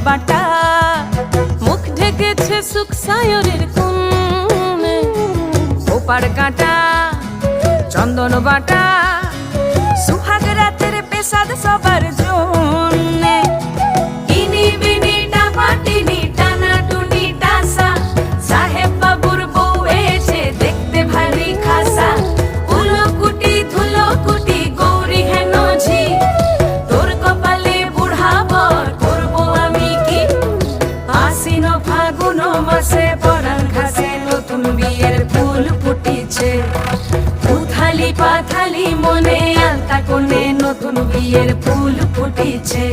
বাটা, মুখ ঢেকেছে সুখ সায়রের কোণে। ওপার কাটা চন্দন বাটা, সুহাগ রাতের পেশাদ সবার জন্যে। ইনি বিনি টাপাটিনি টানা টুনি টাসা, সাহেব বাবুর বউ এসে দেখতে ভারী খাসা। উলকুটি ধুলকুটি গৌরী হেন ঝি, তোর কপালে বুড়া বর করবো আমি কি। আশ্বিন ফাগুন মাসে পরাণ ঘাসে নতুন বিয়ের ফুল ফুটিছে। উথালি পাথালি মনে আলতা কোণে নতুন বিয়ের ফুল ফুটিছে।